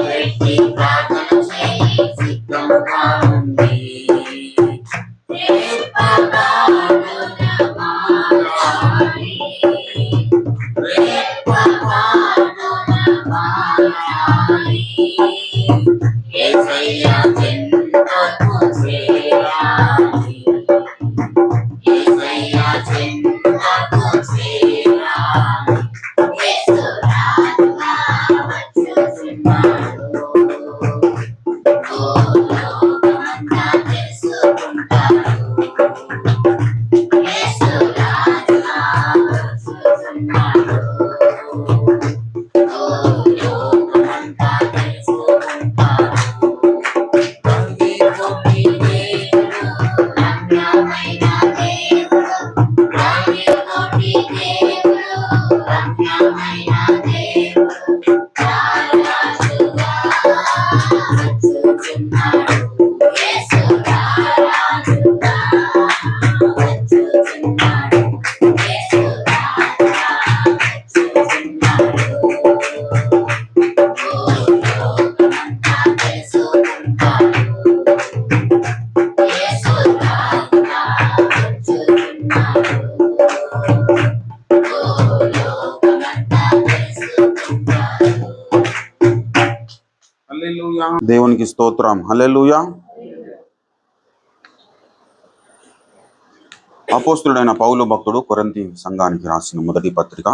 పెట్టి ప్రార్థన చేయి సిద్ధముగా ఉంది. యేసయ్యా చెంతకు చేరాలి, యేసయ్యా చెంతకు చేరాలి. యేసు రాజుగా వచ్చుచున్నాడు, లోకమంతా తెలుసుకుంటాడు. యేసు రాజుగా వచ్చుచున్నాడు, లోకమంతా తెలుసుకుంటాడు. రంగి కొట్టి దేవుడు రమ్యమైన దేవుడు, రంగి కొట్టి దేవుడు రమ్యమైన దేవుడు, రారాజుగా వచ్చుచున్నాడు. యేసు రారాజుగా వచ్చుచున్నాడు, యేసు రాజుగా వచ్చుచున్నాడు. లోకమంతా తెలుసుకుంటాడు, యేసు రాజుగా వచ్చుచున్నాడు. లోకమంతా తెలుసుకుంటాడు. హల్లెలూయా. దేవునికి స్తోత్రం. హల్లెలూయా. అపోస్తులుడైన పౌలు భక్తుడు కొరింథీ సంఘానికి రాసిన మొదటి పత్రిక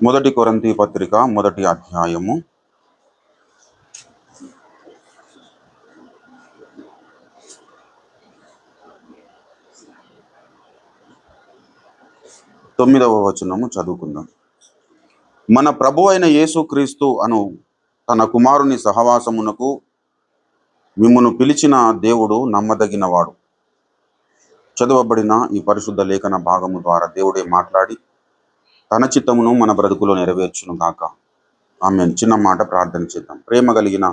మొదటి కొరింథీ పత్రిక మొదటి అధ్యాయము 9వ వచనము చదువుకుందాం. మన ప్రభు అయిన యేసుక్రీస్తు అను తన కుమారుని సహవాసమునకు మిమ్మును పిలిచిన దేవుడు నమ్మదగినవాడు. చదవబడిన ఈ పరిశుద్ధ లేఖన భాగము ద్వారా దేవుడే మాట్లాడి తన చిత్తమును మన బ్రతుకులో నెరవేర్చును గాక. ఆమేన్. చిన్న మాట ప్రార్థన చేద్దాం. ప్రేమ కలిగిన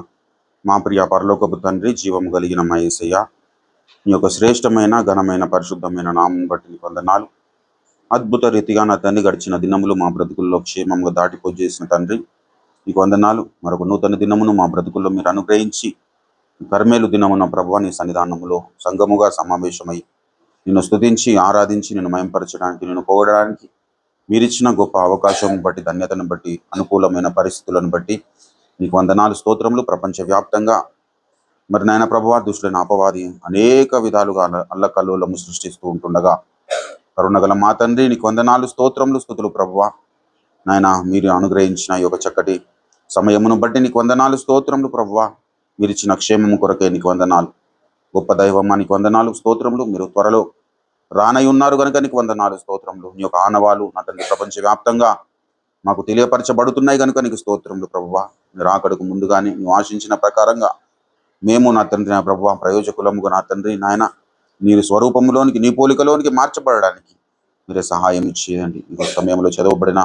మా ప్రియ పరలోకపు తండ్రి, జీవము కలిగిన మా యేసయ్య, నీ యొక్క శ్రేష్టమైన ఘనమైన పరిశుద్ధమైన నామం బట్టి నీకు వందనాలు. అద్భుత రీతిగా నా తండ్రి గడిచిన దినములు మా బ్రతుకుల్లో క్షేమంగా దాటిపోజేసిన తండ్రి నీకు వందనాలు. మరొక నూతన దినమును మా బ్రతుకుల్లో మీరు అనుగ్రహించి కర్మేలు దినమున ప్రభువా నీ సన్నిధానములో సంఘముగా సమావేశమై నిన్ను స్తుతించి ఆరాధించి నిన్ను మయంపరచడానికి, నిన్ను పొగడడానికి మీరిచ్చిన గొప్ప అవకాశం బట్టి, ధన్యతను బట్టి, అనుకూలమైన పరిస్థితులను బట్టి నీకు వందనాలు, స్తోత్రములు. ప్రపంచవ్యాప్తంగా మరి నాయన ప్రభువా దుష్టులైన అపవాది అనేక విధాలుగా అల్లకల్లోలము సృష్టిస్తూ ఉంటుండగా కరుణగల మా తండ్రి నీకు వందనాలు, స్తోత్రములు, స్తుతులు ప్రభువా. నాయన మీరు అనుగ్రహించిన ఈ యొక్క చక్కటి సమయమును బట్టి నీకు వందనాలు, స్తోత్రములు ప్రభువా. మీరు ఇచ్చిన క్షేమము కొరకే నీకు వందనాలు. గొప్ప దైవమ్మా నీకు వందనాలు, స్తోత్రములు. మీరు త్వరలో రానై ఉన్నారు కనుక నీకు వందనాలు, స్తోత్రములు. నీ యొక్క ఆనవాలు నా తండ్రి ప్రపంచవ్యాప్తంగా మాకు తెలియపరచబడుతున్నాయి కనుక నీకు స్తోత్రములు ప్రభువా. మీరు ఆకడకు ముందుగానే నువ్వు ఆశించిన ప్రకారంగా మేము నా తండ్రి నా ప్రభువా ప్రయోజకులముగా నా తండ్రి నాయన నీ స్వరూపంలోనికి, నీ పోలికలోనికి మార్చబడడానికి మీరే సహాయం ఇచ్చేయండి. ఇంకొక సమయంలో చదవబడిన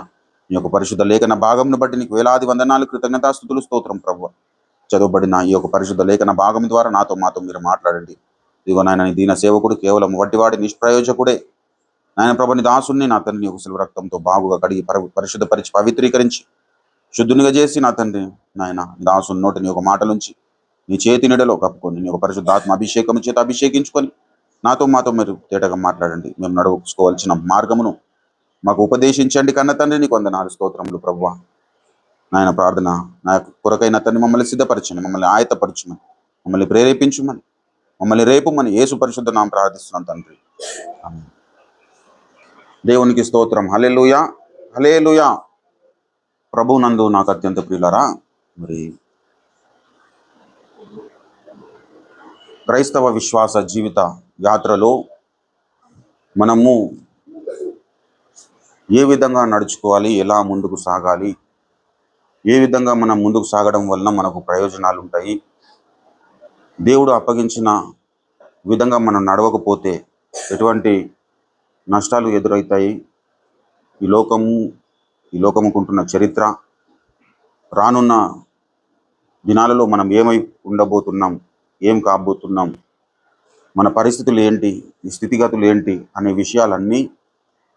నీ యొక్క పరిశుద్ధ లేఖన భాగంను బట్టి నీకు వేలాది వందనాలు, కృతజ్ఞతాస్తుతులు, స్తోత్రం ప్రభువా. చదవబడిన ఈ యొక్క పరిశుద్ధ లేఖన భాగం ద్వారా మాతో మీరు మాట్లాడండి. ఇదిగో నాయన నీ దీన సేవకుడు కేవలం వట్టివాడి నిష్ప్రయోజకుడే నాయన ప్రభు, నీ దాసుని నా తండ్రి యొక్క శిలువ రక్తంతో బాగుగా కడిగి పరిశుద్ధపరిచి పవిత్రీకరించి శుద్ధునిగా చేసి నా తండ్రి నాయన దాసుని నోటి నీ యొక్క మాటలుంచి నీ చేతి నీడలో కప్పుకొని నీ యొక్క పరిశుద్ధాత్మ అభిషేకం చేత అభిషేకించుకొని మాతో మీరు తేటగా మాట్లాడండి. మేము నడుచుకోవాల్సిన మార్గమును మాకు ఉపదేశించండి కన్న తండ్రి నీకు వందనాలు, స్తోత్రములు ప్రభువా. నాయన ప్రార్థన నా కొరకైన తండ్రి మమ్మల్ని సిద్ధపరచండి, మమ్మల్ని ఆయత్తపరచమని, మమ్మల్ని ప్రేరేపించమని, మమ్మల్ని రేపుమని యేసు పరిశుద్ధ నామమున ప్రార్థిస్తున్నాం తండ్రి. ఆమేన్. దేవునికి స్తోత్రం. హల్లెలూయా, హల్లెలూయా. ప్రభు నందు నాకు అత్యంత ప్రియులారా, మరి క్రైస్తవ విశ్వాస జీవిత యాత్రలో మనము ఏ విధంగా నడుచుకోవాలి, ఎలా ముందుకు సాగాలి, ఏ విధంగా మనం ముందుకు సాగడం వలన మనకు ప్రయోజనాలు ఉంటాయి, దేవుడు అప్పగించిన విధంగా మనం నడవకపోతే ఎటువంటి నష్టాలు ఎదురవుతాయి, ఈ లోకముకుంటున్న చరిత్ర, రానున్న దినాలలో మనం ఏమై ఉండబోతున్నాం, ఏం కాబోతున్నాం, మన పరిస్థితులు ఏంటి, ఈ స్థితిగతులు ఏంటి అనే విషయాలన్నీ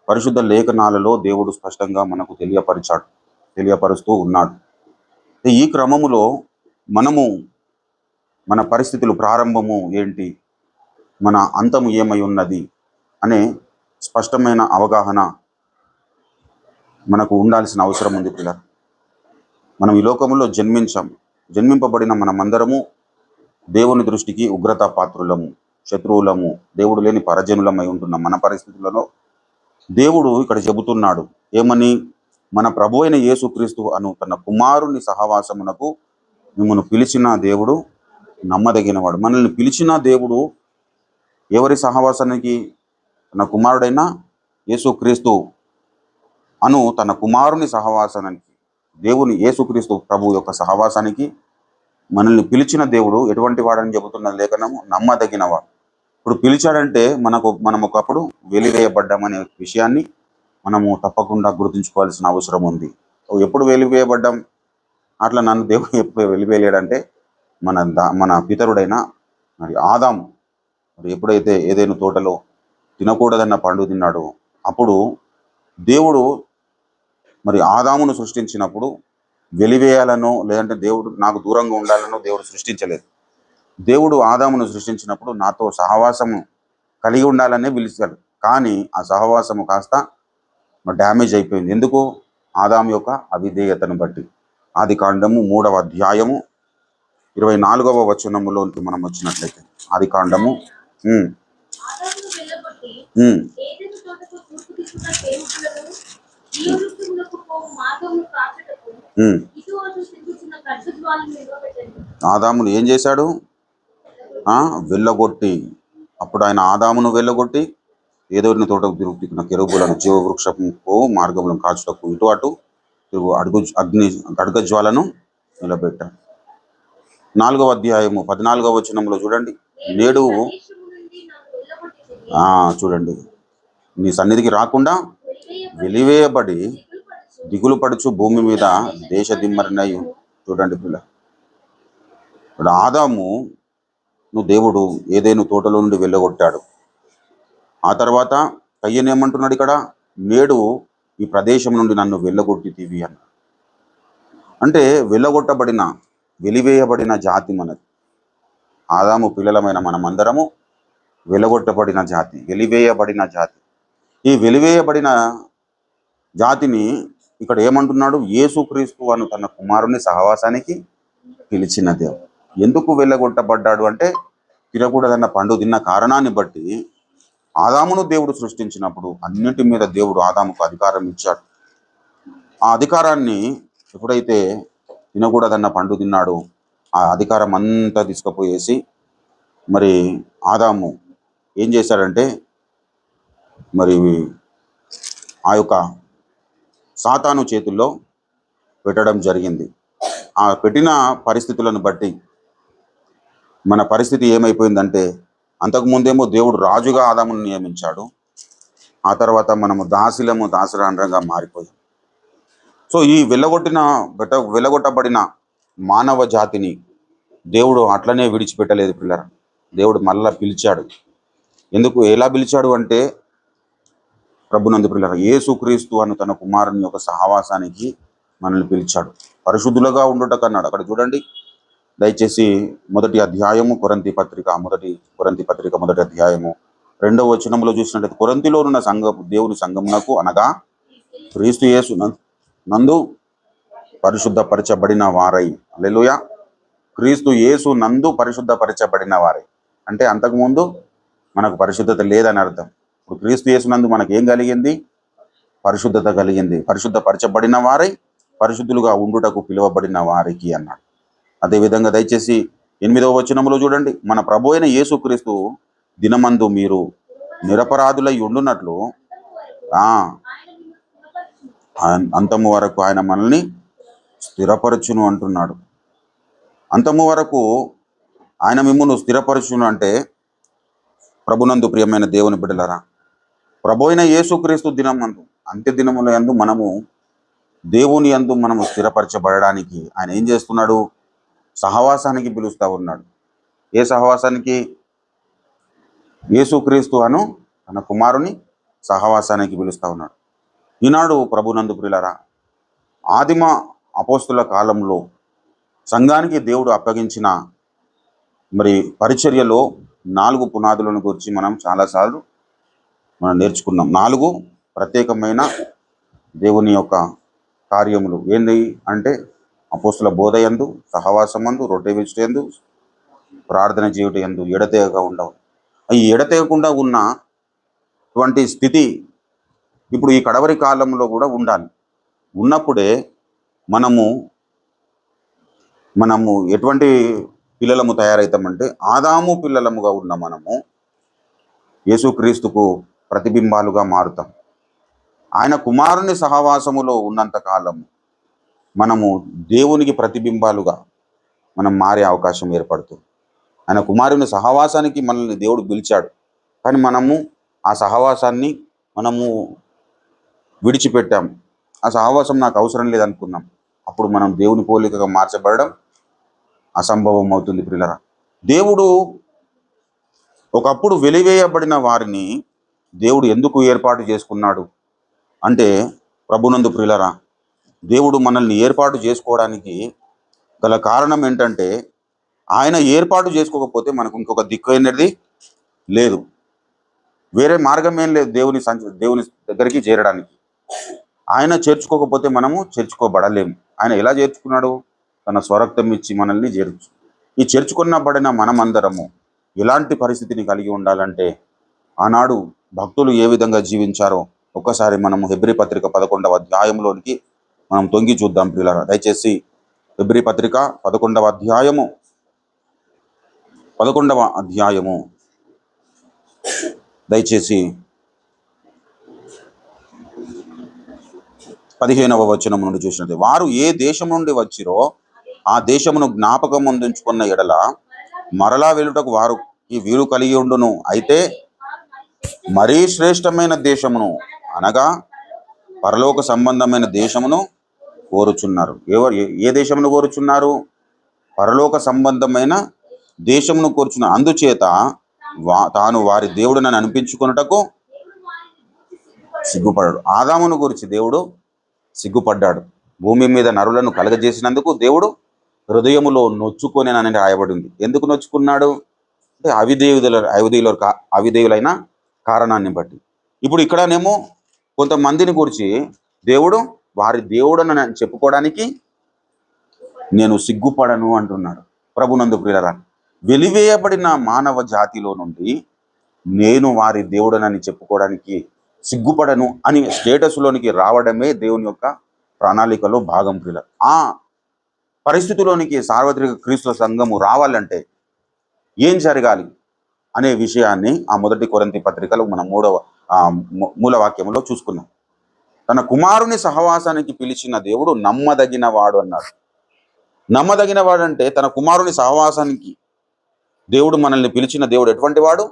పరిశుద్ధ లేఖనాలలో దేవుడు స్పష్టంగా మనకు తెలియపరుస్తూ ఉన్నాడు. ఈ క్రమములో మనము మన పరిస్థితులు ప్రారంభము ఏంటి, మన అంతము ఏమై ఉన్నది అనే స్పష్టమైన అవగాహన మనకు ఉండాల్సిన అవసరం ఉంది పిల్లలు. మనం ఈ లోకంలో జన్మింపబడిన మనమందరము దేవుని దృష్టికి ఉగ్రత పాత్రులము, శత్రువులము, దేవుడు లేని పరజనులమై ఉంటున్న మన పరిస్థితులలో దేవుడు ఇక్కడ చెబుతున్నాడు ఏమని, మన ప్రభు అయిన యేసుక్రీస్తు అను తన కుమారుని సహవాసమునకు మిమ్మల్ని పిలిచిన దేవుడు నమ్మదగినవాడు. మనల్ని పిలిచిన దేవుడు ఎవరి సహవాసానికి? తన కుమారుడైన యేసుక్రీస్తు అను తన కుమారుని సహవాసానికి, దేవుని యేసుక్రీస్తు ప్రభు యొక్క సహవాసానికి మనల్ని పిలిచిన దేవుడు ఎటువంటి వాడని చెబుతున్న లేఖనము? నమ్మదగినవాడు. ఇప్పుడు పిలిచాడంటే మనం ఒకప్పుడు వెలివేయబడ్డామనే విషయాన్ని మనము తప్పకుండా గుర్తుంచుకోవాల్సిన అవసరం ఉంది. ఎప్పుడు వెలివేయబడ్డాం? అట్లా నన్ను దేవుడు ఎప్పుడు వెలివేయలేడంటే మన పితరుడైన మరి ఆదాము మరి ఎప్పుడైతే ఏదైనా తోటలో తినకూడదన్న పండు తిన్నాడో అప్పుడు దేవుడు మరి ఆదామును సృష్టించినప్పుడు వెలివేయాలనో లేదంటే దేవుడు నాకు దూరంగా ఉండాలనో దేవుడు సృష్టించలేదు. దేవుడు ఆదామును సృష్టించినప్పుడు నాతో సహవాసము కలిగి ఉండాలనే పిలిచాడు. కానీ ఆ సహవాసము కాస్త డ్యామేజ్ అయిపోయింది. ఎందుకు? ఆదాము యొక్క అవిధేయతను బట్టి. ఆదికాండము 3వ అధ్యాయము 24వ వచనములోనికి మనం వచ్చినట్లయితే, ఆదికాండము ఆదామును వెళ్ళగొట్టి ఉమ్, ఏదెను తోటకు తూర్పు దిక్కున కేరుకులను జీవవృక్షములకు పోవు మార్గమును కాచుటకు ఉమ్. ఇటు అటు తిరుగుతున్న ఖడ్గజ్వాలను నిలవబెట్టెను. ఆదామును ఏం చేశాడు? వెళ్ళగొట్టి. అప్పుడు ఆయన ఆదామును వెళ్ళగొట్టి ఏదోని తోటకు తిరుగుతున్న కెరూబులను జీవవృక్షపు మార్గములను కాచుటకు ఇటు అటు తిరుగు ఖడ్గజ్వాలను నిలబెట్టాడు. 4వ అధ్యాయము 14వ వచనంలో చూడండి, నేడు ప్రదేశము నుండి నన్ను వెళ్ళగొట్టితివి. చూడండి, నీ సన్నిధికి రాకుండా వెలివేయబడి వెలివేయబడి దిగులుపడుచు దిగులు పడుచు భూమి మీద దేశ దిమ్మరినై. చూడండి పిల్ల, ఇప్పుడు ఆదాము దేవుడు ఏదైనా తోటలో నుండి వెళ్ళగొట్టాడు. ఆ తర్వాత కయ్యను ఏమంటున్నాడు ఇక్కడ? నేడు ఈ ప్రదేశం నుండి నన్ను వెళ్ళగొట్టితివి అన్నాడు. అంటే వెళ్ళగొట్టబడిన, వెలివేయబడిన జాతి మనది. ఆదాము పిల్లలమైన మనమందరము వెలగొట్టబడిన జాతి, వెలివేయబడిన జాతి. ఈ వెలివేయబడిన జాతిని ఇక్కడ ఏమంటున్నాడు? యేసుక్రీస్తు అను తన కుమారుని సహవాసానికి పిలిచిన దేవుడు. ఎందుకు వెళ్ళగొట్టబడ్డాడు అంటే తినకూడదన్న పండు తిన్న కారణాన్ని బట్టి ఆదామును దేవుడు సృష్టించినప్పుడు అన్నింటి మీద దేవుడు ఆదాముకు అధికారం ఇచ్చాడు. ఆ అధికారాన్ని ఎప్పుడైతే తినకూడదన్న పండు తిన్నాడో ఆ అధికారం అంతా తీసుకుపోయేసి మరి ఆదాము ఏం చేశాడంటే మరి ఆ యొక్క సాతాను చేతుల్లో పెట్టడం జరిగింది. ఆ పెట్టిన పరిస్థితులను బట్టి మన పరిస్థితి ఏమైపోయిందంటే, అంతకుముందేమో దేవుడు రాజుగా ఆదామును నియమించాడు. ఆ తర్వాత మనము దాసరాండ్రంగా మారిపోయాం. సో ఈ వెళ్ళగొట్టబడిన మానవ జాతిని దేవుడు అట్లనే విడిచిపెట్టలేదు పిల్లరా. దేవుడు మళ్ళా పిలిచాడు. ఎందుకు? ఎలా పిలిచాడు అంటే, ప్రభునందు పిల్లరా, యేసుక్రీస్తు అను తన కుమారుని యొక్క సహవాసానికి మనల్ని పిలిచాడు. పరిశుద్ధులుగా ఉండుట కన్నాడు. అక్కడ చూడండి దయచేసి మొదటి కొరింథీ పత్రిక మొదటి అధ్యాయము 2వ వచనంలో చూసినట్లయితే, కొరింథీలో ఉన్న దేవుని సంఘమునకు అనగా క్రీస్తు యేసు నందు పరిశుద్ధపరచబడిన వారై. హల్లెలూయా. క్రీస్తు యేసు నందు పరిశుద్ధపరచబడిన వారై అంటే అంతకుముందు మనకు పరిశుద్ధత లేదని అర్థం. ఇప్పుడు క్రీస్తు యేసు నందు మనకి ఏం కలిగింది? పరిశుద్ధత కలిగింది. పరిశుద్ధపరచబడిన వారై పరిశుద్ధులుగా ఉండుటకు పిలువబడిన వారికి అన్నాడు. అదేవిధంగా దయచేసి 8వ వచనంలో చూడండి, మన ప్రభు అయిన యేసుక్రీస్తు దినమందు మీరు నిరపరాధులై ఉండునట్లు అంతము వరకు ఆయన మనల్ని స్థిరపరచును అంటున్నాడు. అంతము వరకు ఆయన మిమ్మును స్థిరపరచును అంటే, ప్రభునందు ప్రియమైన దేవుని బిడ్డలారా, ప్రభు అయిన యేసుక్రీస్తు దినమందు, అంత్య దినముల యందు మనము దేవుని యందు మనము స్థిరపరచబడడానికి ఆయన ఏం చేస్తున్నాడు? సహవాసానికి పిలుస్తూ ఉన్నాడు. ఏ సహవాసానికి? యేసుక్రీస్తు అను తన కుమారుని సహవాసానికి పిలుస్తా ఉన్నాడు. ఈనాడు ప్రభునందు ప్రియులారా, ఆదిమ అపోస్తుల కాలంలో సంఘానికి దేవుడు అప్పగించిన మరి పరిచర్యలో 4 పునాదులను గురించి మనం చాలాసార్లు నేర్చుకున్నాం. 4 ప్రత్యేకమైన దేవుని యొక్క కార్యములు ఏంటి అంటే అపోస్తుల బోధ యందు, సహవాసమందు, రొట్టె విరుచుటయందు, ప్రార్థన చేయుట యందు ఎడతెగక ఉండవు. ఈ ఎడతెగకుండా ఉన్నటువంటి స్థితి ఇప్పుడు ఈ కడవరి కాలంలో కూడా ఉండాలి. ఉన్నప్పుడే మనము ఎటువంటి పిల్లలము తయారవుతామంటే, ఆదాము పిల్లలముగా ఉన్న మనము యేసుక్రీస్తుకు ప్రతిబింబాలుగా మారుతాం. ఆయన కుమారుని సహవాసములో ఉన్నంత కాలము మనము దేవునికి ప్రతిబింబాలుగా మనం మారే అవకాశం ఏర్పడుతుంది. ఆయన కుమారుని సహవాసానికి మనల్ని దేవుడు పిలిచాడు, కానీ మనము ఆ సహవాసాన్ని మనము విడిచిపెట్టాం. ఆ సహవాసం నాకు అవసరం లేదనుకున్నాం. అప్పుడు మనం దేవుని పోలికగా మార్చబడడం అసంభవం అవుతుంది ప్రియులారా. దేవుడు ఒకప్పుడు వెలివేయబడిన వారిని దేవుడు ఎందుకు ఏర్పాటు చేసుకున్నాడు అంటే, ప్రభునందు ప్రియులారా, దేవుడు మనల్ని ఏర్పాటు చేసుకోవడానికి గల కారణం ఏంటంటే, ఆయన ఏర్పాటు చేసుకోకపోతే మనకు ఇంకొక దిక్కు అనేది లేదు, వేరే మార్గం ఏం లేదు దేవుని దగ్గరికి చేరడానికి. ఆయన చేర్చుకోకపోతే మనము చేర్చుకోబడలేము. ఆయన ఎలా చేర్చుకున్నాడు? తన స్వరక్తం ఇచ్చి మనల్ని ఈ చేర్చుకున్నబడిన మనమందరము ఎలాంటి పరిస్థితిని కలిగి ఉండాలంటే, ఆనాడు భక్తులు ఏ విధంగా జీవించారో ఒక్కసారి మనము హెబ్రీ పత్రిక 11వ అధ్యాయంలోనికి మనం తొంగి చూద్దాం ప్రియులారా. దయచేసి హెబ్రీ పత్రిక 11వ అధ్యాయము దయచేసి 15వ వచనం నుండి చూసినట్టు, వారు ఏ దేశం నుండి వచ్చిరో ఆ దేశమును జ్ఞాపకం ముందుంచుకున్న ఎడల మరలా వెలుటకు వారికి వీలు కలిగి ఉండును. అయితే మరీ శ్రేష్టమైన దేశమును అనగా పరలోక సంబంధమైన దేశమును కోరుచున్నారు. ఏ దేశమును కోరుచున్నారు? పరలోక సంబంధమైన దేశమును కోరుచున్నారు. అందుచేత తాను వారి దేవుడిని అనిపించుకున్నటకు సిగ్గుపడ్డాడు. ఆదామును గురించి దేవుడు సిగ్గుపడ్డాడు. భూమి మీద నరులను కలగజేసినందుకు దేవుడు హృదయములో నొచ్చుకొనేనని రాయబడింది. ఎందుకు నొచ్చుకున్నాడు అంటే అవిధేయులైన కారణాన్ని బట్టి. ఇప్పుడు ఇక్కడనేమో కొంతమందిని గురించి దేవుడు వారి దేవుడని చెప్పుకోవడానికి నేను సిగ్గుపడను అంటున్నాడు. ప్రభునందు ప్రియులారా, వెలివేయబడిన మానవ జాతిలో నుండి నేను వారి దేవుడనని చెప్పుకోవడానికి సిగ్గుపడను అని స్టేటస్లోనికి రావడమే దేవుని యొక్క ప్రణాళికలో భాగం ప్రియులారా. ఆ పరిస్థితిలోనికి సార్వత్రిక క్రీస్తు సంఘము రావాలంటే ఏం జరగాలి అనే విషయాన్ని ఆ 1 కొరింథీ పత్రికలో మనం 3వ మూల వాక్యంలో చూసుకున్నాం. తన కుమారుని సహవాసానికి పిలిచిన దేవుడు నమ్మదగిన వాడు అన్నాడు. నమ్మదగిన వాడు అంటే తన కుమారుని సహవాసానికి దేవుడు మనల్ని పిలిచిన దేవుడు ఎటువంటి వాడు?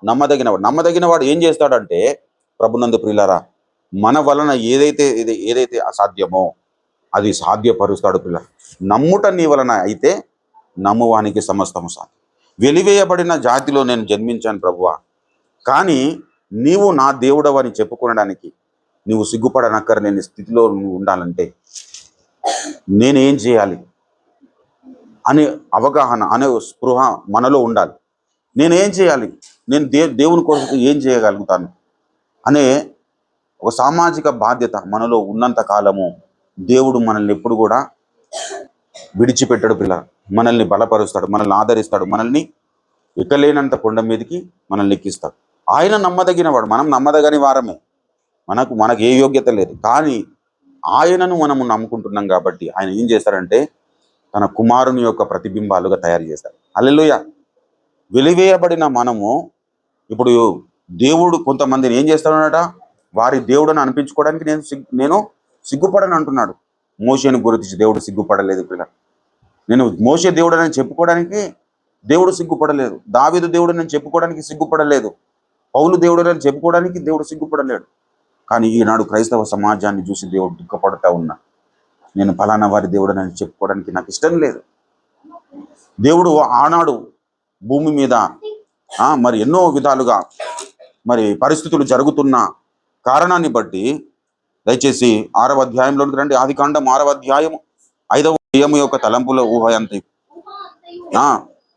నమ్మదగినవాడు. నమ్మదగినవాడు ఏం చేస్తాడంటే, ప్రభునందు ప్రియులారా, మన వలన ఏదైతే అసాధ్యమో అది సాధ్యపరుస్తాడు ప్రియులారా. నమ్ముట నీ వలన అయితే నమ్మువానికి సమస్తము సాధ్యం. వెలివేయబడిన జాతిలో నేను జన్మించాను ప్రభువా, కానీ నీవు నా దేవుడవని చెప్పుకోవడానికి నువ్వు సిగ్గుపడనక్కర్లేని స్థితిలో నువ్వు ఉండాలంటే నేనేం చేయాలి అనే అవగాహన, అనే స్పృహ మనలో ఉండాలి. నేనేం చేయాలి, నేను దేవుని కోసం ఏం చేయగలుగుతాను అనే ఒక సామాజిక బాధ్యత మనలో ఉన్నంత కాలము దేవుడు మనల్ని ఎప్పుడు కూడా విడిచిపెట్టడు పిల్లలు. మనల్ని బలపరుస్తాడు, మనల్ని ఆదరిస్తాడు, మనల్ని ఎక్కలేనంత కొండ మీదకి మనల్ని ఎక్కిస్తాడు. ఆయన నమ్మదగిన వాడు. మనం నమ్మదగని వారమే, మనకు ఏ యోగ్యత లేదు, కానీ ఆయనను మనము నమ్ముకుంటున్నాం కాబట్టి ఆయన ఏం చేస్తారంటే తన కుమారుని యొక్క ప్రతిబింబాలుగా తయారు చేస్తాడు. హల్లెలూయా. వెలివేయబడిన మనము ఇప్పుడు దేవుడు కొంతమందిని ఏం చేస్తాడనట, వారి దేవుడని అనిపించుకోవడానికి నేను సిగ్గుపడని అంటున్నాడు. మోషేను గురించి దేవుడు సిగ్గుపడలేదు పిల్లలు. నేను మోషే దేవుడని చెప్పుకోవడానికి దేవుడు సిగ్గుపడలేదు. దావీదు దేవుడని చెప్పుకోవడానికి సిగ్గుపడలేదు. పౌలు దేవుడని చెప్పుకోవడానికి దేవుడు సిగ్గుపడలేడు. కానీ ఈనాడు క్రైస్తవ సమాజాన్ని చూసి దేవుడు దుఃఖపడతా ఉన్నా. నేను ఫలానా వారి దేవుడని చెప్పుకోవడానికి నాకు ఇష్టం లేదు. దేవుడు ఆనాడు భూమి మీద మరి ఎన్నో విధాలుగా మరి పరిస్థితులు జరుగుతున్న కారణాన్ని బట్టి దయచేసి 6వ అధ్యాయంలోనికి రండి. ఆదికాండం 6వ అధ్యాయము 5వ అధ్యాయము యొక్క తలంపుల ఊహ ఎంత ఊహ అంతయు ఆ,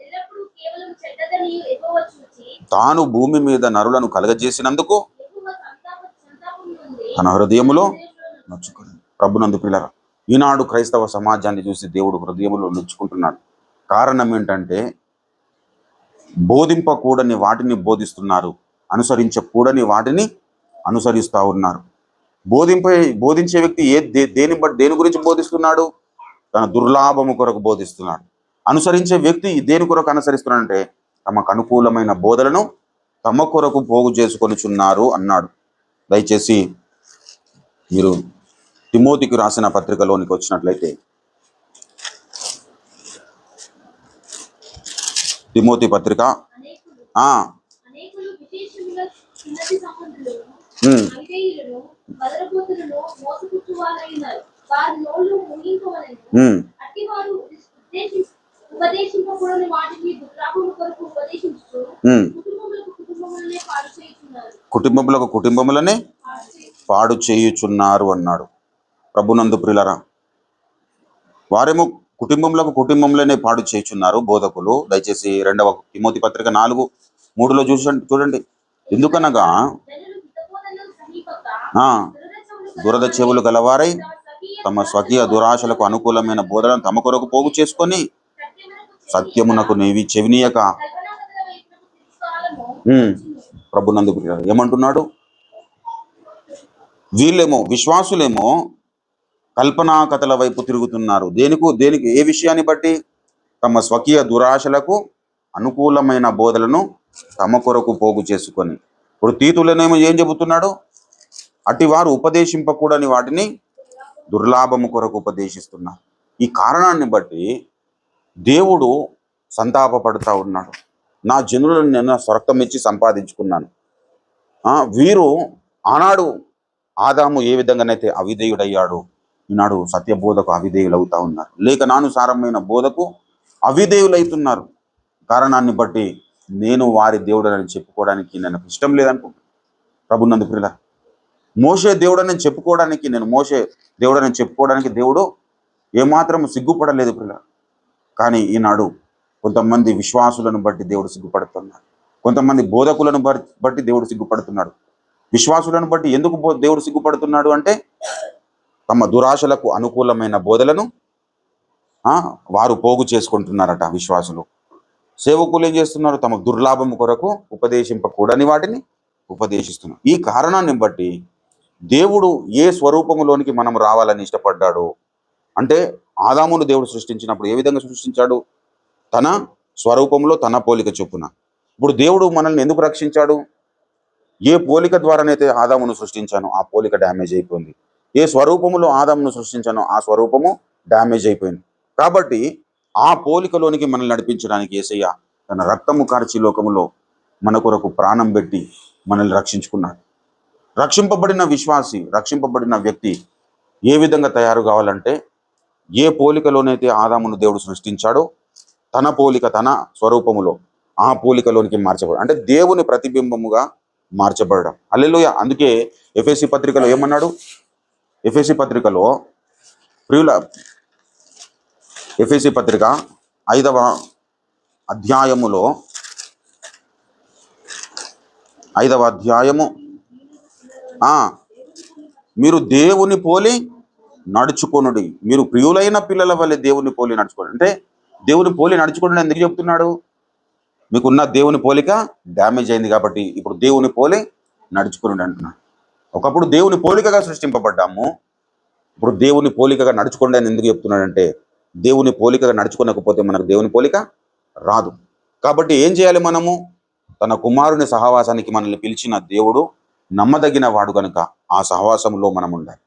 ఎల్లప్పుడూ కేవలం చెడ్డదని యెహోవా చూచి తాను భూమి మీద నరులను కలగజేసినందుకు యెహోవా సంతాపం నుండి తన హృదయములో హృదయంలో నొచ్చుకుని ప్రభునందు పిల్లర ఈనాడు క్రైస్తవ సమాజాన్ని చూసి దేవుడు హృదయములో నొచ్చుకుంటున్నాడు. కారణం ఏంటంటే బోధింపకూడని వాటిని బోధిస్తున్నారు, అనుసరించకూడని వాటిని అనుసరిస్తూ ఉన్నారు. బోధించే వ్యక్తి దేని గురించి బోధిస్తున్నాడు? తన దుర్లాభము కొరకు బోధిస్తున్నాడు. అనుసరించే వ్యక్తి దేని కొరకు అనుసరిస్తున్నాడంటే తమకు అనుకూలమైన బోధలను తమ కొరకు పోగు చేసుకొనిచున్నారు అన్నాడు. దయచేసి మీరు తిమోతికి రాసిన పత్రికలోనికి వచ్చినట్లయితే తిమోతి పత్రిక అనేకులు ఆ అనేకులు విశేషముగా చిన్నది సంబంధులను ఉమ్, అవిధేయులను బదరబోతులను మోసపుచ్చువారైనారు. వారి నోళ్ళు ముగింపవలెను. ఉమ్, అట్టివారు ఉపదేశింపకూడని వాటిని దుర్లాభము కొరకు ఉపదేశించుచు ఉమ్. కుటుంబములనే పాడు చేయుచున్నారు. కుటుంబములనే పాడు చేయుచున్నారు అన్నాడు. ప్రభునందు ప్రియులరా, వారేమో కుటుంబంలోనే పాడు చేయుచున్నారు బోధకులు. దయచేసి 2వ తిమోతి పత్రిక 4:3 చూడండి. ఎందుకనగా జనులు హితబోధను సమీపక ఆ దురద చెవులు దురద చెవులు గలవారై తమ తమ స్వకీయ దురాశలకు అనుకూలమైన బోధలను తమ కొరకు పోగు చేసుకొని సత్యమునకు నీవి చెవినీయక కల్పనాకథల వైపునకు తిరుగుకాలము ఉమ్, ప్రభునందు ప్రియులారా, ఏమంటున్నాడు? విశ్వాసులేమో కల్పనా కథల వైపు తిరుగుతున్నారు. దేనికి ఏ విషయాన్ని బట్టి? తమ స్వకీయ దురాశలకు అనుకూలమైన బోధలను తమ కొరకు పోగు చేసుకొని. ఇప్పుడు తీతులనేమో ఏం చెబుతున్నాడు? అటివారు ఉపదేశింపకూడని వాటిని దుర్లాభము కొరకు ఉపదేశిస్తున్నారు. ఈ కారణాన్ని బట్టి దేవుడు సంతాపపడుతూ ఉన్నాడు. నా జనులను నేను స్వర్గమిచ్చి సంపాదించుకున్నాను. వీరు ఆనాడు ఆదాము ఏ విధంగానైతే అవిధేయుడయ్యాడు, ఈనాడు సత్యబోధకు అవిధేయులు అవుతా ఉన్నారు. లేఖనానుసారమైన బోధకు అవిధేయులవుతున్నారు. కారణాన్ని బట్టి నేను వారి దేవుడని చెప్పుకోవడానికి నాకు ఇష్టం లేదనుకుంటున్నాను. ప్రభునందు ప్రియులారా, మోషే దేవుడని చెప్పుకోవడానికి దేవుడు ఏమాత్రం సిగ్గుపడలేదు ప్రియులారా. కానీ ఈనాడు కొంతమంది విశ్వాసులను బట్టి దేవుడు సిగ్గుపడుతున్నాడు. కొంతమంది బోధకులను బట్టి దేవుడు సిగ్గుపడుతున్నాడు. విశ్వాసులను బట్టి ఎందుకు దేవుడు సిగ్గుపడుతున్నాడు అంటే తమ దురాశలకు అనుకూలమైన బోధలను వారు పోగు చేసుకుంటున్నారట. విశ్వాసులు సేవకులు ఏం చేస్తున్నారు? తమ దుర్లాభం కొరకు ఉపదేశింపకూడని వాటిని ఉపదేశిస్తున్నారు. ఈ కారణాన్ని బట్టి దేవుడు ఏ స్వరూపములోనికి మనం రావాలని ఇష్టపడ్డాడు అంటే, ఆదామును దేవుడు సృష్టించినప్పుడు ఏ విధంగా సృష్టించాడు? తన స్వరూపంలో తన పోలిక చొప్పున. ఇప్పుడు దేవుడు మనల్ని ఎందుకు రక్షించాడు? ఏ పోలిక ద్వారానైతే ఆదామును సృష్టించానో ఆ పోలిక డ్యామేజ్ అయిపోయింది. ఏ స్వరూపములో ఆదామును సృష్టించానో ఆ స్వరూపము డ్యామేజ్ అయిపోయింది. కాబట్టి ఆ పోలికలోనికి మనల్ని నడిపించడానికి యేసయ్య తన రక్తము కార్చి లోకములో మన కొరకు ప్రాణం పెట్టి మనల్ని రక్షించుకున్నాడు. రక్షింపబడిన విశ్వాసి, రక్షింపబడిన వ్యక్తి ఏ విధంగా తయారు కావాలంటే, ఏ పోలికలోనైతే ఆదామును దేవుడు సృష్టించాడో తన పోలిక, తన స్వరూపములో ఆ పోలికలోనికి మార్చబడడం అంటే దేవుని ప్రతిబింబముగా మార్చబడడం. హల్లెలూయా. అందుకే ఎఫెసీ పత్రికలో ఏమన్నాడు? ఎఫెసీ పత్రికలో ప్రియుల ఎఫెసీ పత్రిక 5వ అధ్యాయములో 5వ అధ్యాయము మీరు దేవుని పోలి నడుచుకొనుడి, మీరు ప్రియులైన పిల్లల వల్లే దేవుని పోలి నడుచుకోండి. అంటే దేవుని పోలి నడుచుకోండి ఎందుకు చెప్తున్నాడు? మీకున్న దేవుని పోలిక డ్యామేజ్ అయింది కాబట్టి ఇప్పుడు దేవుని పోలి నడుచుకుని అంటున్నాడు. ఒకప్పుడు దేవుని పోలికగా సృష్టింపబడ్డాము, ఇప్పుడు దేవుని పోలికగా నడుచుకోండి అని ఎందుకు చెప్తున్నాడంటే, దేవుని పోలికగా నడుచుకోనకపోతే మనకు దేవుని పోలిక రాదు. కాబట్టి ఏం చేయాలి? మనము తన కుమారుని సహవాసానికి మనల్ని పిలిచిన దేవుడు నమ్మదగిన వాడు కనుక ఆ సహవాసంలో మనం ఉండాలి.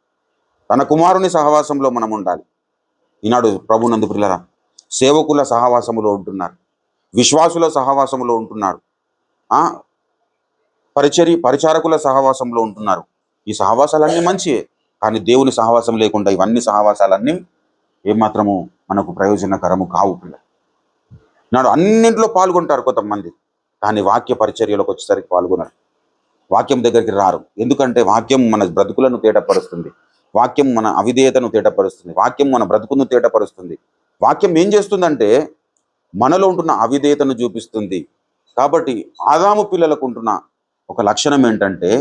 తన కుమారుని సహవాసంలో మనం ఉండాలి. ఈనాడు ప్రభునందు ప్రియులారా, సేవకుల సహవాసములో ఉంటున్నారు, విశ్వాసుల సహవాసంలో ఉంటున్నారు, పరిచారకుల సహవాసంలో ఉంటున్నారు. ఈ సహవాసాలన్నీ మంచివే, కానీ దేవుని సహవాసం లేకుండా ఇవన్నీ సహవాసాలన్నీ ఏమాత్రము మనకు ప్రయోజనకరము కావు. నాడు అన్నింటిలో పాల్గొంటారు కొంతమంది, కానీ వాక్య పరిచర్యలోకి వచ్చేసరికి పాల్గొనరు. వాక్యం దగ్గరికి రారు. ఎందుకంటే వాక్యం మన బ్రతుకులను తేటపరుస్తుంది. వాక్యం మన అవిధేయతను తేటపరుస్తుంది. వాక్యం మన బ్రతుకును తేటపరుస్తుంది. వాక్యం ఏం చేస్తుందంటే మనలో ఉంటున్న అవిధేయతను చూపిస్తుంది. కాబట్టి ఆదాము పిల్లలకు ఉంటున్న ఒక లక్షణం ఏంటంటే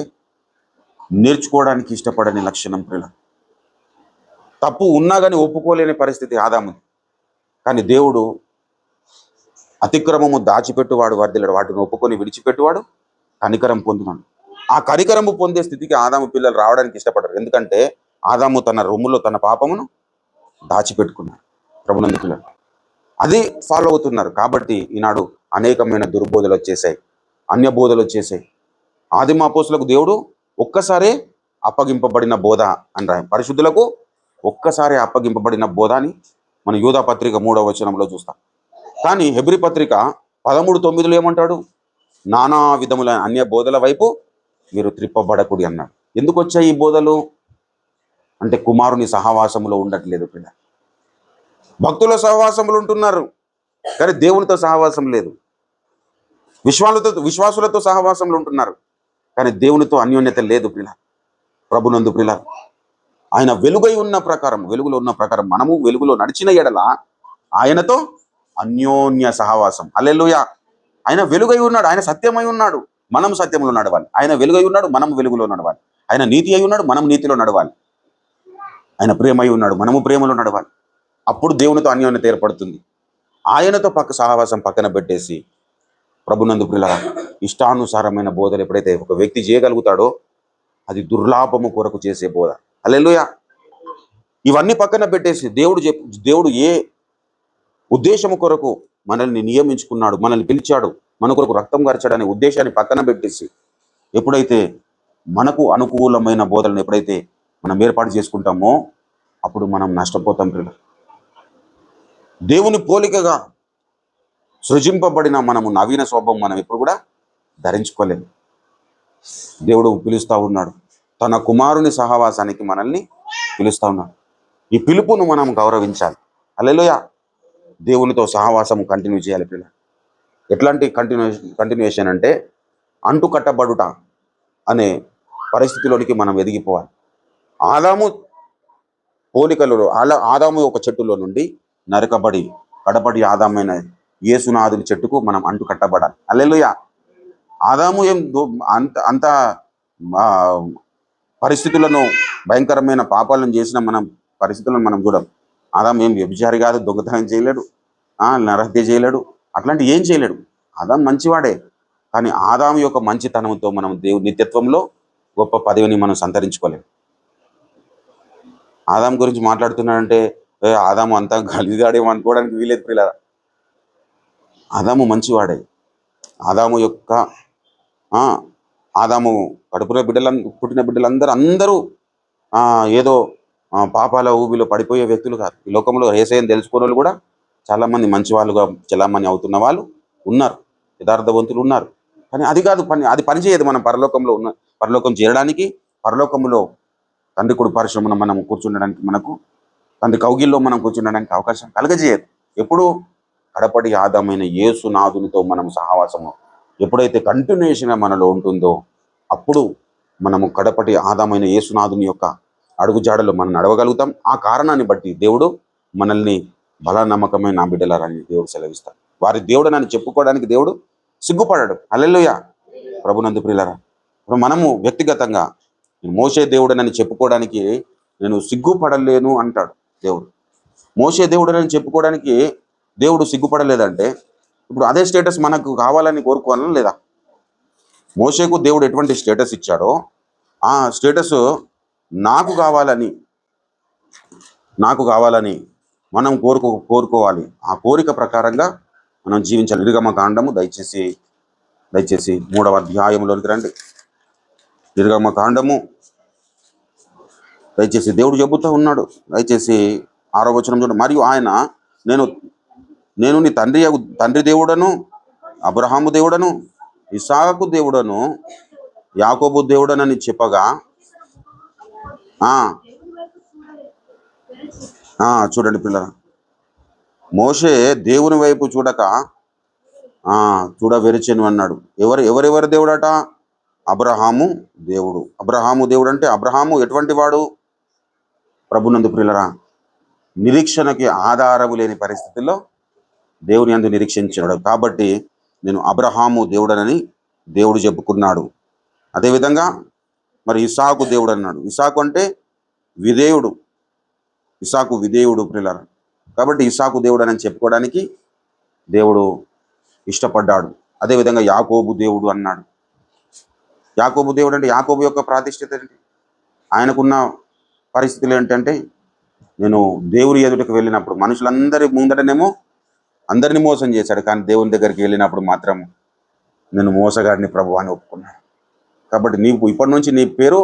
నేర్చుకోవడానికి ఇష్టపడని లక్షణం. తప్పు ఉన్నా కానీ ఒప్పుకోలేని పరిస్థితి ఆదాము. కానీ దేవుడు అతిక్రమము దాచిపెట్టువాడు వర్ధిల్లడు, వాటిని ఒప్పుకొని విడిచిపెట్టువాడు కనికరం పొందుతాడు. ఆ కనికరము పొందే స్థితికి ఆదాము పిల్లలు రావడానికి ఇష్టపడరు. ఎందుకంటే ఆదాము తన రొమ్ములో తన పాపమును దాచిపెట్టుకున్నాడు. ప్రభునందు పిల్లలు అది ఫాలో అవుతున్నారు. కాబట్టి ఈనాడు అనేకమైన దుర్బోధలు వచ్చేసాయి, అన్య బోధలు వచ్చేసాయి. ఆదిమ అపోస్తులకు దేవుడు ఒక్కసారే అప్పగింపబడిన బోధ అని రాయి. పరిశుద్ధులకు ఒక్కసారి అప్పగింపబడిన బోధ అని మన యూదా పత్రిక 3వ వచనంలో చూస్తాం. కానీ హెబ్రీ పత్రిక 13:9 ఏమంటాడు? నానా విధములైన అన్య బోధల వైపు మీరు త్రిప్పబడకుడి అన్నాడు. ఎందుకు వచ్చాయి ఈ బోధలు అంటే కుమారుని సహవాసములో ఉండట్లేదు పిల్ల. భక్తుల సహవాసములు ఉంటున్నారు కానీ దేవునితో సహవాసం లేదు. విశ్వాసులతో సహవాసంలో ఉంటున్నారు కానీ దేవునితో అన్యోన్యత లేదు పిల్ల. ప్రభునందు పిల్ల, ఆయన వెలుగై ఉన్న ప్రకారం, వెలుగులో ఉన్న ప్రకారం మనము వెలుగులో నడిచిన ఎడల ఆయనతో అన్యోన్య సహవాసం. హల్లెలూయా. ఆయన వెలుగై ఉన్నాడు, ఆయన సత్యమై ఉన్నాడు, మనం సత్యంలో నడవాలి. ఆయన వెలుగై ఉన్నాడు, మనం వెలుగులో నడవాలి. ఆయన నీతి అయి ఉన్నాడు, మనం నీతిలో నడవాలి. ఆయన ప్రేమై ఉన్నాడు, మనము ప్రేమలో నడవాలి. అప్పుడు దేవునితో అన్యోన్యత ఏర్పడుతుంది. ఆయనతో సహవాసం పక్కన పెట్టేసి ప్రభునందు పిల్లల ఇష్టానుసారమైన బోధలు ఎప్పుడైతే ఒక వ్యక్తి చేయగలుగుతాడో అది దుర్లాభము కొరకు చేసే బోధ. హల్లెలూయా. ఇవన్నీ పక్కన పెట్టేసి దేవుడు ఏ ఉద్దేశము కొరకు మనల్ని నియమించుకున్నాడు, మనల్ని పిలిచాడు, మన కొరకు రక్తం కార్చాడనే ఉద్దేశాన్ని పక్కన పెట్టేసి ఎప్పుడైతే మనకు అనుకూలమైన బోధలను ఎప్పుడైతే మనం ఏర్పాటు చేసుకుంటామో అప్పుడు మనం నష్టపోతాం పిల్లలు. దేవుని పోలికగా సృజింపబడిన మనము నవీన స్వభావం మనం ఎప్పుడు కూడా ధరించుకోలేము. దేవుడు పిలుస్తూ ఉన్నాడు, తన కుమారుని సహవాసానికి మనల్ని పిలుస్తూ ఉన్నాడు. ఈ పిలుపును మనం గౌరవించాలి. హల్లెలూయా. దేవునితో సహవాసము కంటిన్యూ చేయాలి పిల్ల. ఎట్లాంటి కంటిన్యూషన్ అంటే అంటు కట్టబడుట అనే పరిస్థితిలోనికి మనం ఎదిగిపోవాలి. ఆదాము పోలికలలో ఆదాము ఒక చెట్టులో నుండి నరకబడి కడపడి ఆదామైన యేసునాథుని చెట్టుకు మనం అంటు కట్టబడాలి. హల్లెలూయా. ఆదాము ఏం అంత పరిస్థితులను భయంకరమైన పాపాలను చేసిన మనం పరిస్థితులను మనం చూడం. ఆదాము ఏం వ్యభిచారి కాదు, దొంగతనం చేయలేడు, నరహత్య చేయలేడు, అట్లాంటి ఏం చేయలేడు. ఆదాము మంచివాడే. కానీ ఆదాము యొక్క మంచితనంతో మనం దేవుని నిత్యత్వంలో గొప్ప పదవిని మనం సంతరించుకోలేము. ఆదాము గురించి మాట్లాడుతున్నాడంటే ఆదాము అంతా గలీజాడేమో అనుకోవడానికి వీలేదు పిల్లరా. ఆదాము మంచివాడే. ఆదాము కడుపున పుట్టిన బిడ్డలందరూ ఏదో పాపాల ఊబిలో పడిపోయే వ్యక్తులు కాదు. ఈ లోకంలో యేసయ్యను తెలుసుకునే వాళ్ళు కూడా చాలామంది మంచి వాళ్ళుగా చలామణి అవుతున్న వాళ్ళు ఉన్నారు, యథార్థవంతులు ఉన్నారు. కానీ అది కాదు అది పనిచేయదు. మనం పరలోకం చేరడానికి, పరలోకంలో తండ్రి కుడి పార్శ్వమున మనం కూర్చుండడానికి, మనకు తండ్రి కౌగిల్లో మనం కూర్చుండడానికి అవకాశం కలగజేయదు. ఎప్పుడు కడపడి ఆదామైన యేసునాథునితో మనం సహవాసము ఎప్పుడైతే కంటిన్యూషన్గా మనలో ఉంటుందో అప్పుడు మనము కడపటి ఆదామైన యేసునాథుని యొక్క అడుగుజాడలో మనం నడవగలుగుతాం. ఆ కారణాన్ని బట్టి దేవుడు మనల్ని బలనమ్మకమైన నా బిడ్డలారని దేవుడు సెలవిస్తాడు. వారి దేవుడు నన్ను చెప్పుకోవడానికి దేవుడు సిగ్గుపడాడు. హల్లెలూయా. ప్రభునందు ప్రియులారా, మనము వ్యక్తిగతంగా మోషే దేవుడనని చెప్పుకోవడానికి నేను సిగ్గుపడలేను అంటాడు దేవుడు. మోషే దేవుడనని చెప్పుకోవడానికి దేవుడు సిగ్గుపడలేదంటే ఇప్పుడు అదే స్టేటస్ మనకు కావాలని కోరుకోవాలని లేదా? మోషేకు దేవుడు ఎటువంటి స్టేటస్ ఇచ్చాడో ఆ స్టేటస్ నాకు కావాలని మనం కోరుకోవాలి. ఆ కోరిక ప్రకారంగా మనం జీవించాలి. నిర్గమకాండము దయచేసి 3వ అధ్యాయంలోనికి రండి. నిర్గమకాండము దయచేసి దేవుడు చెబుతూ ఉన్నాడు. దయచేసి 6వ వచనం చూడండి. మరియు ఆయన నేను నీ తండ్రి దేవుడను, అబ్రహాము దేవుడను, ఇస్సాకు దేవుడను, యాకోబు దేవుడనని చెప్పగా చూడండి పిల్లల, మోషే దేవుని వైపు చూడక చూడవెరిచెను అన్నాడు. ఎవరెవరి దేవుడట? అబ్రహాము దేవుడు. అబ్రహాము దేవుడు అంటే అబ్రహాము ఎటువంటి వాడు? ప్రభునందు ప్రియులరా, నిరీక్షణకి ఆధారము లేని పరిస్థితుల్లో దేవుని యందు నిరీక్షించాడు. కాబట్టి నేను అబ్రహాము దేవుడనని దేవుడు చెప్పుకున్నాడు. అదేవిధంగా మరి ఇస్సాకు దేవుడు అన్నాడు. ఇస్సాకు అంటే విధేయుడు. ఇస్సాకు విధేయుడు ప్రియులరా. కాబట్టి ఇస్సాకు దేవుడు అని చెప్పుకోవడానికి దేవుడు ఇష్టపడ్డాడు. అదేవిధంగా యాకోబు దేవుడు అన్నాడు. యాకోబు దేవుడు అంటే యాకోబు యొక్క ప్రాతిష్ఠిత ఏంటి? ఆయనకున్న పరిస్థితులు ఏంటంటే, నేను దేవుని ఎదుటకు వెళ్ళినప్పుడు మనుషులందరి ముందటనేమో అందరినీ మోసం చేశాడు, కానీ దేవుని దగ్గరికి వెళ్ళినప్పుడు మాత్రం నేను మోసగాడిని ప్రభు అని ఒప్పుకున్నాను. కాబట్టి నీవు ఇప్పటి నుంచి నీ పేరు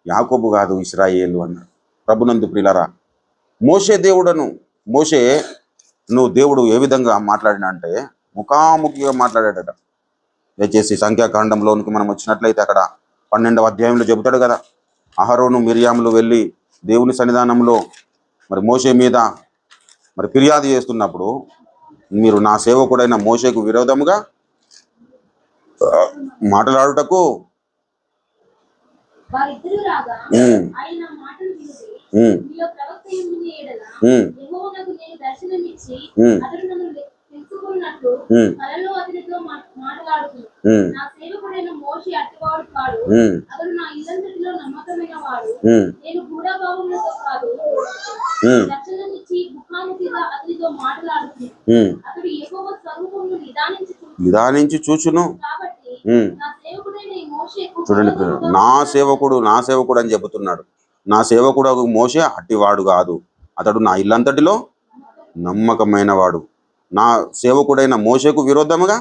యాకోబు కాదు, ఇశ్రాయేలు అన్నాడు. ప్రభునందు ప్రియులారా, మోషే దేవుడను మోషే నువ్వు దేవుడు ఏ విధంగా మాట్లాడినా అంటే ముఖాముఖిగా మాట్లాడాడట. దయచేసి సంఖ్యాకాండంలోనికి మనం వచ్చినట్లయితే అక్కడ 12వ అధ్యాయంలో చెబుతాడు కదా, అహరోను మిరియాములు వెళ్ళి దేవుని సన్నిధానంలో మరి మోషే మీద మరి ఫిర్యాదు చేస్తున్నప్పుడు, మీరు నా సేవకుడైన మోషేకు విరోధముగా మాట్లాడుటకు వారిద్దరూ రాగా ఆయన మాటలు వినుడి. మీలో ప్రవక్త ఉండిన యెడల యెహోవాకు నేను దర్శనమిచ్చి అతడు నన్ను తెలుసుకున్నట్లు కలలో అతనితో మాట్లాడుతున్నాను. నా సేవకుడైన మోషే అట్టివాడు కాడు, అతడు నా ఇల్లంతటిలో నమ్మకమైన వాడు. నేను గూఢభావములతో కాదు, దర్శనమిచ్చి ముఖాముఖిగా అతనితో మాట్లాడుతున్నాను. అతడు యెహోవా స్వరూపమును నిదానించి చూచును. కాబట్టి నా సేవకుడైన ఈ మోషేకు చూడండి, నా సేవకుడు అని చెబుతున్నాడు. నా సేవకుడు మోషే అట్టివాడు కాదు, అతడు నా ఇల్లంతటిలో నమ్మకమైన వాడు. నా సేవకుడైన మోషేకు విరోధముగా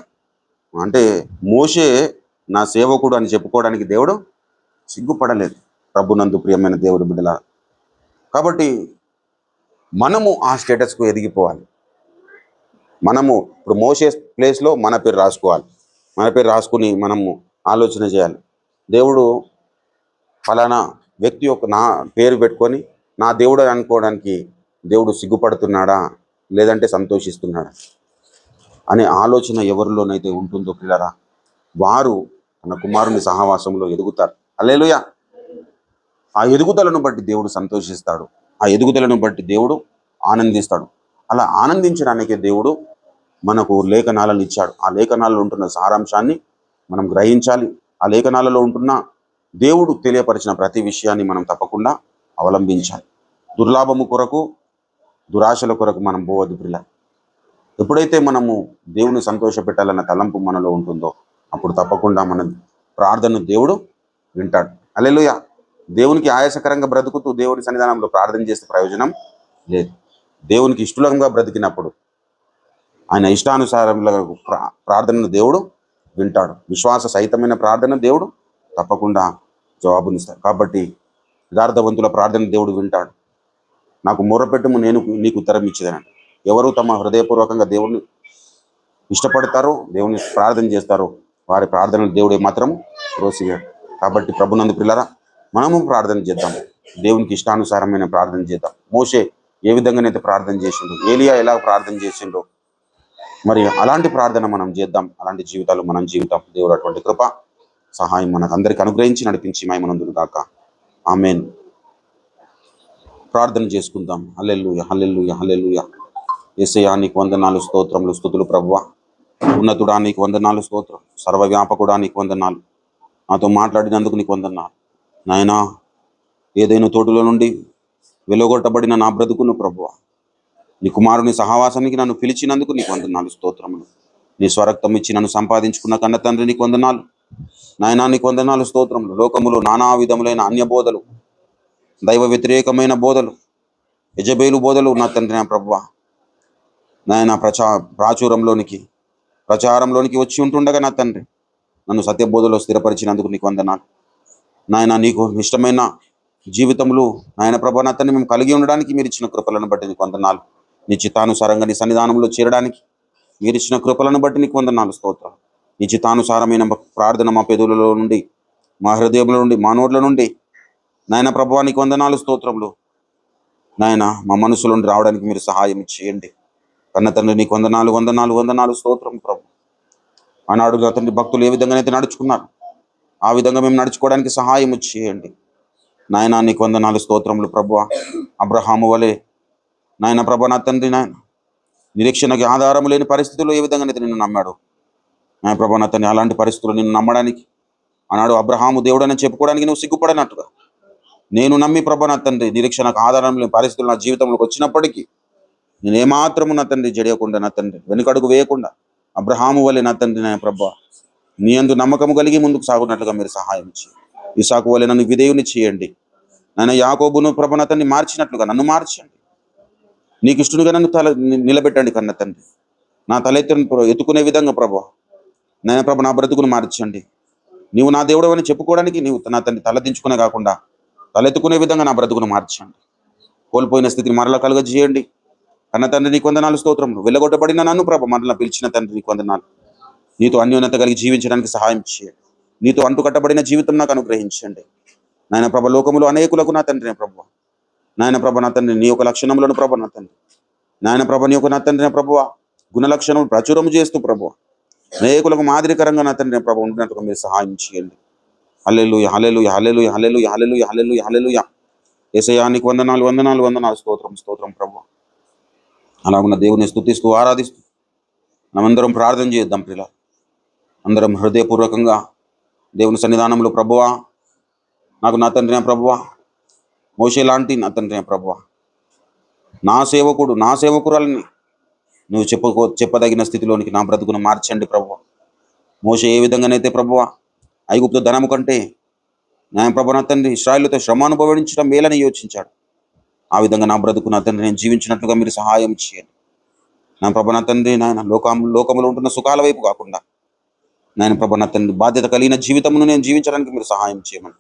అంటే మోషే నా సేవకుడు అని చెప్పుకోవడానికి దేవుడు సిగ్గుపడలేదు. ప్రభునందు ప్రియమైన దేవుడు బిడ్డల, కాబట్టి మనము ఆ స్టేటస్కు ఎదిగిపోవాలి. మనము ఇప్పుడు మోషే ప్లేస్లో మన పేరు రాసుకోవాలి. మన పేరు రాసుకుని మనము ఆలోచన చేయాలి. దేవుడు ఫలానా వ్యక్తి యొక్క నా పేరు పెట్టుకొని నా దేవుడు అనుకోవడానికి దేవుడు సిగ్గుపడుతున్నాడా, లేదంటే సంతోషిస్తున్నాడా అనే ఆలోచన ఎవరిలోనైతే ఉంటుందో పిల్లరా, వారు తన కుమారుని సహవాసంలో ఎదుగుతారు. హల్లెలూయా. ఆ ఎదుగుదలను బట్టి దేవుడు సంతోషిస్తాడు. ఆ ఎదుగుదలను బట్టి దేవుడు ఆనందిస్తాడు. అలా ఆనందించడానికి దేవుడు మనకు లేఖనాలను ఇచ్చాడు. ఆ లేఖనాలలో ఉంటున్న సారాంశాన్ని మనం గ్రహించాలి. ఆ లేఖనాలలో ఉంటున్న దేవుడు తెలియపరిచిన ప్రతి విషయాన్ని మనం తప్పకుండా అవలంబించాలి. దుర్లాభము కొరకు, దురాశల కొరకు మనం పోవద్దు ప్రియుల. ఎప్పుడైతే మనము దేవుని సంతోష పెట్టాలన్న తలంపు మనలో ఉంటుందో అప్పుడు తప్పకుండా మన ప్రార్థనను దేవుడు వింటాడు. హల్లెలూయా. దేవునికి ఆయాసకరంగా బ్రతుకుతూ దేవుని సన్నిధానంలో ప్రార్థన చేసే ప్రయోజనం లేదు. దేవునికి ఇష్టంగా బ్రతికినప్పుడు ఆయన ఇష్టానుసారంలో ప్రార్థనను దేవుడు వింటాడు. విశ్వాస సహితమైన ప్రార్థన దేవుడు తప్పకుండా జవాబునిస్తాడు. కాబట్టి యథార్థవంతుల ప్రార్థన దేవుడు వింటాడు. నాకు మొరపెట్టుము, నేను నీకు ఉత్తరం ఇచ్చేదనండి. ఎవరు తమ హృదయపూర్వకంగా దేవుడిని ఇష్టపడతారో, దేవుని ప్రార్థన చేస్తారో వారి ప్రార్థనలు దేవుడు మాత్రం రోసిగాడు. కాబట్టి ప్రభునందు ప్రియులారా, మనము ప్రార్థన చేద్దాం. దేవునికి ఇష్టానుసారమైన ప్రార్థన చేద్దాం. మోషే ఏ విధంగానైతే ప్రార్థన చేసిండో, ఏలియా ఎలా ప్రార్థన చేసిండో, మరి అలాంటి ప్రార్థన మనం చేద్దాం. అలాంటి జీవితాలు మనం జీవితం. దేవుడు అటువంటి కృప సహాయం మనకు అందరికి అనుగ్రహించి నడిపించి మహిమనందును గాక. ఆమేన్. ప్రార్థన చేసుకుందాం. హల్లెలూయా, హల్లెలూయా, హల్లెలూయా. యేసయ్యా నీకు వందనాలు, స్తోత్రములు, స్తుతులు ప్రభువా. ఉన్నతుడా నీకు వందనాలు, స్తోత్రం. సర్వవ్యాపకుడా నీకు వందనాలు. నాతో మాట్లాడినందుకు నీకు వందనాలు నాయనా. ఏదైనా తోటలో నుండి వెలుగొట్టబడిన నా బ్రతుకును ప్రభువా, నీ కుమారుని సహవాసానికి నన్ను పిలిచినందుకు నీకు వందనాలు, స్తోత్రములు. నీ స్వరక్తం ఇచ్చి నన్ను సంపాదించుకున్న కన్న తండ్రి నీకు వందనాలు నాయనా. నీకు వందనాలు, స్తోత్రములు. లోకములో నానా విధములైన అన్య బోధలు, దైవ వ్యతిరేకమైన బోధలు, యజబేలు బోధలు నా తండ్రి నా ప్రభువా నాయన ప్రచారంలోనికి వచ్చి ఉంటుండగా నా తండ్రి నన్ను సత్యబోధలో స్థిరపరిచినందుకు నీకు వందనాలు నాయన. నీకు ఇష్టమైన జీవితములు నాయన ప్రభా నా తండ్రి మేము కలిగి ఉండడానికి మీరు ఇచ్చిన కృపలను బట్టి నీకు వందనాలు. నీ చిత్తానుసారంగా నీ సన్నిధానంలో చేరడానికి మీరు ఇచ్చిన కృపలను బట్టి నీకు వందనాలు, స్తోత్రం. నీ చిత్తానుసారమైన ప్రార్థన మా పెదవులలో నుండి, మా హృదయంలో నుండి, మా నోట్ల నుండి నాయన ప్రభువా నీకు వందనాలు, స్తోత్రములు నాయన. మా మనసులో నుండి రావడానికి మీరు సహాయం చేయండి కన్న తండ్రి. నీకు వందనాలు, వందనాలు, వందనాలు, స్తోత్రం ప్రభు. ఆనాడు నా తండ్రి భక్తులు ఏ విధంగానైతే నడుచుకున్నారు ఆ విధంగా మేము నడుచుకోవడానికి సహాయం చేయండి నాయన. నీకు వందనాలు స్తోత్రములు ప్రభువా. అబ్రహాము వలె నాయన ప్రభా నా తండ్రి నాయన నిరీక్షణకి ఆధారం లేని పరిస్థితుల్లో ఏ విధంగానైతే నిన్ను నమ్మాడు నాయన ప్రభా నా తండ్రి, అలాంటి పరిస్థితుల్లో నిన్ను నమ్మడానికి ఆనాడు అబ్రహాము దేవుడని చెప్పుకోవడానికి నువ్వు సిగ్గుపడనట్టుగా నేను నమ్మి ప్రభా నా తండ్రి నిరీక్షణకు ఆధారం లేని పరిస్థితులు నా జీవితంలోకి వచ్చినప్పటికీ నేను ఏమాత్రము నా తండ్రి జడియకుండా నా తండ్రి వెనుకడుగు వేయకుండా అబ్రహాము వలె నా తండ్రి నా ప్రభా నీ యందు నమ్మకము కలిగి ముందుకు సాగునట్లుగా మీరు సహాయం చేయండి. ఇసాకు వలె నన్ను విధేయుని చేయండి నాయన. యాకోబును ప్రభు నా తండ్రి మార్చినట్లుగా నన్ను మార్చండి. నీకు ఇష్టడుగా నన్ను నిలబెట్టండి కన్న తండ్రి. నా తలెత్తును ఎత్తుకునే విధంగా ప్రభు నాయన ప్రభు నా బ్రతుకును మార్చండి. నీవు నా దేవుడు అని చెప్పుకోవడానికి నీవు నా తండ్రి తలదించుకునే కాకుండా తలెత్తుకునే విధంగా నా బ్రతుకును మార్చండి. కోల్పోయిన స్థితిని మరలా కలుగజేయండి కన్న తండ్రి. నీకు వందనాలు స్తోత్రములు. వెళ్ళగొట్టబడిన నన్ను ప్రభు మరలా పిలిచిన తండ్రి నీకు వందనాలు. నీతో అన్యోన్యత కలిగి జీవించడానికి సహాయం చేయండి. నీతో అంటుకట్టబడిన జీవితం నాకు అనుగ్రహించండి నాయన ప్రభ. లోకములు అనేకులకు నా తండ్రి ప్రభు నాయన ప్రభ నా తండ్రి నీ యొక్క లక్షణములను ప్రభ నా తండ్రి నాయన ప్రభ నీ యొక్క నా తండ్రి ప్రభువ గుణ లక్షణములు ప్రచురము చేస్తూ ప్రభు అనేకులకు మాదిరికరంగా నా తండ్రి ప్రభు ఉండినట్టుగా మీరు సహాయం చేయండి. హల్లెలూయా హల్లెలూయా హల్లెలూయా హల్లెలూయా హల్లెలూయా హల్లెలూయా హల్లెలూయా. యేసయ్యా నీకు వందనాలు వందనాలు వందనాలు. స్తోత్రం స్తోత్రం ప్రభు. అలాగున్న దేవుని స్తుతిస్తూ ఆరాధిస్తూ మనమందరం ప్రార్థన చేద్దాం ప్రియులారా. అందరం హృదయపూర్వకంగా దేవుని సన్నిధానంలో ప్రభువా నాకు నా తండ్రి ప్రభువా మోషే లాంటి నా తండ్రి ప్రభువా నా సేవకురాలని నువ్వు చెప్పదగిన స్థితిలోనికి నా బ్రతుకును మార్చండి ప్రభువా. మోషే ఏ విధంగానైతే ప్రభువా ఐగుప్తు ధనము కంటే నా ప్రభు నా తండ్రి ఇశ్రాయేలుతో శ్రమ అనుభవించడం మేలని యోచించాడు. ఆ విధంగా నా బ్రతుకు నా తండ్రి నేను జీవించినట్లుగా మీరు సహాయం చేయండి నా ప్రభు నా తండ్రి. నాయన లోకములో ఉంటున్న సుఖాల వైపు కాకుండా నాయన ప్రభు నా తండ్రి బాధ్యత కలిగిన జీవితమును నేను జీవించడానికి మీరు సహాయం చేయమని